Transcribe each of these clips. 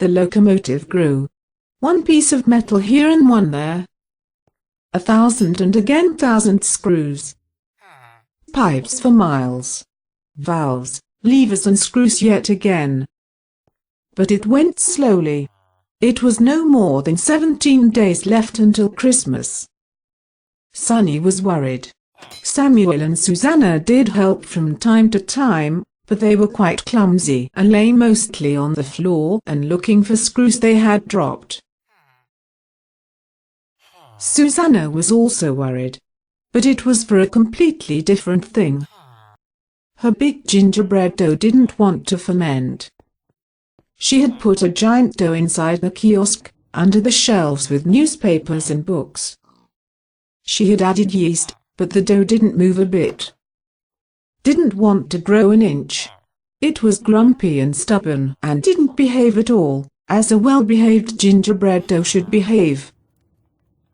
The locomotive grew. One piece of metal here and one there. 1,000 and again 1,000 screws. Pipes for miles. Valves, levers and screws yet again. But it went slowly. It was no more than 17 days left until Christmas. Sonny was worried. Samuel and Susanna did help from time to time, but they were quite clumsy and lay mostly on the floor and looking for screws they had dropped. Susanna was also worried, but it was for a completely different thing. Her big gingerbread dough didn't want to ferment. She had put a giant dough inside the kiosk, under the shelves with newspapers and books. She had added yeast, but the dough didn't move a bit. Didn't want to grow an inch. It was grumpy and stubborn and didn't behave at all, as a well-behaved gingerbread dough should behave.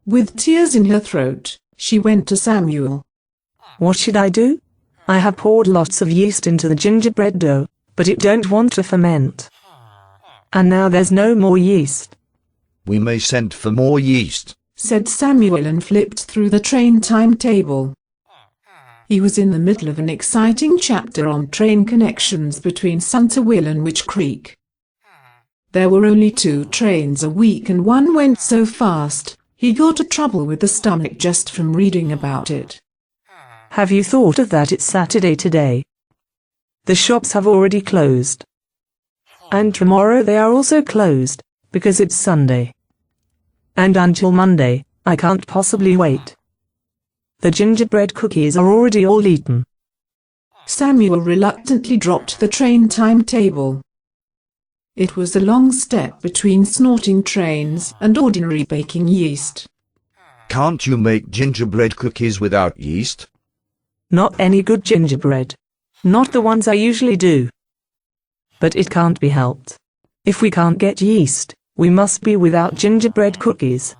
With tears in her throat, she went to Samuel. "What should I do? I have poured lots of yeast into the gingerbread dough, but it don't want to ferment. And now there's no more yeast." "We may send for more yeast," said Samuel and flipped through the train timetable. He was in the middle of an exciting chapter on train connections between Centerville and Witch Creek. There were only 2 trains a week and one went so fast, he got in trouble with the stomach just from reading about it. "Have you thought of that? It's Saturday today. The shops have already closed. And tomorrow they are also closed, because it's Sunday. And until Monday, I can't possibly wait. The gingerbread cookies are already all eaten." Samuel reluctantly dropped the train timetable. It was a long step between snorting trains and ordinary baking yeast. "Can't you make gingerbread cookies without yeast?" "Not any good gingerbread. Not the ones I usually do. But it can't be helped. If we can't get yeast, we must be without gingerbread cookies.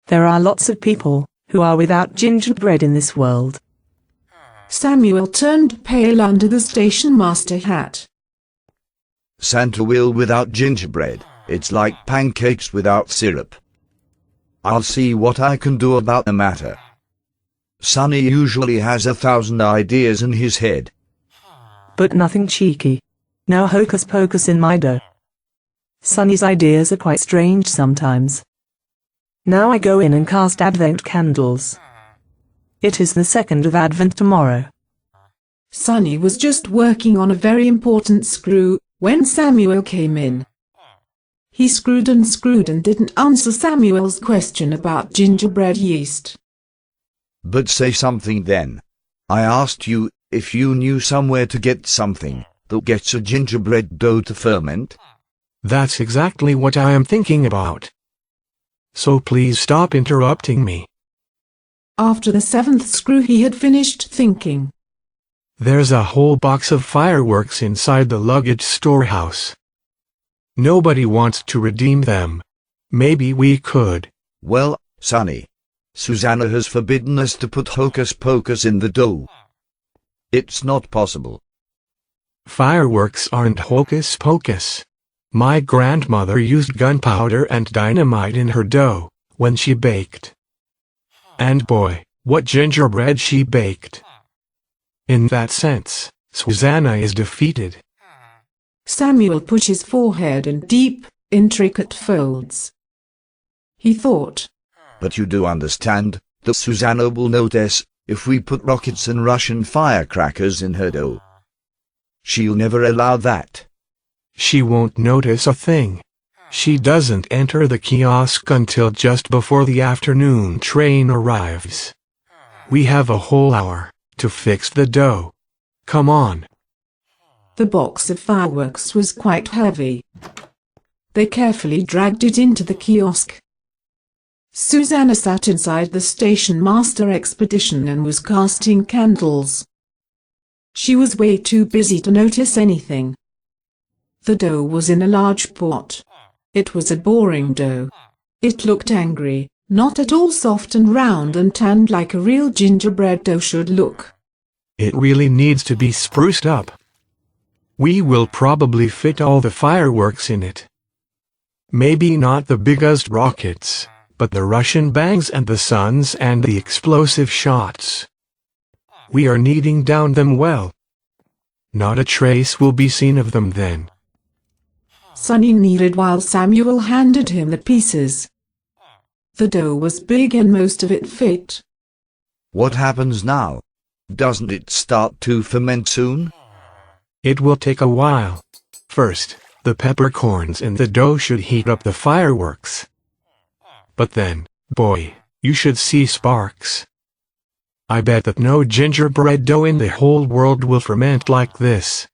There are lots of people who are without gingerbread in this world." Samuel turned pale under the station master hat. "Centerville without gingerbread, it's like pancakes without syrup. I'll see what I can do about the matter. Sonny usually has 1,000 ideas in his head. But nothing cheeky. No hocus pocus in my dough. Sonny's ideas are quite strange sometimes. Now I go in and cast Advent candles. It is the 2nd of Advent tomorrow." Sonny was just working on a very important screw when Samuel came in. He screwed and didn't answer Samuel's question about gingerbread yeast. "But say something then. I asked you if you knew somewhere to get something that gets a gingerbread dough to ferment." "That's exactly what I am thinking about. So please stop interrupting me." After the 7th screw he had finished thinking. "There's a whole box of fireworks inside the luggage storehouse. Nobody wants to redeem them. Maybe we could." "Well, Sonny, Susanna has forbidden us to put hocus pocus in the dough. It's not possible." "Fireworks aren't hocus pocus. My grandmother used gunpowder and dynamite in her dough when she baked. And boy, what gingerbread she baked. In that sense, Susanna is defeated." Samuel put his forehead in deep, intricate folds. He thought, "But you do understand that Susanna will notice if we put rockets and Russian firecrackers in her dough. She'll never allow that." "She won't notice a thing. She doesn't enter the kiosk until just before the afternoon train arrives. We have a whole hour to fix the dough. Come on." The box of fireworks was quite heavy. They carefully dragged it into the kiosk. Susanna sat inside the station master expedition and was casting candles. She was way too busy to notice anything. The dough was in a large pot. It was a boring dough. It looked angry, not at all soft and round and tanned like a real gingerbread dough should look. "It really needs to be spruced up. We will probably fit all the fireworks in it. Maybe not the biggest rockets, but the Russian bangs and the suns and the explosive shots. We are kneading down them well. Not a trace will be seen of them then. Sonny kneaded while Samuel handed him the pieces. The dough was big and most of it fit. What happens now? Doesn't it start to ferment soon? It will take a while. First, the peppercorns in the dough should heat up the fireworks. But then, boy, you should see sparks. I bet that no gingerbread dough in the whole world will ferment like this.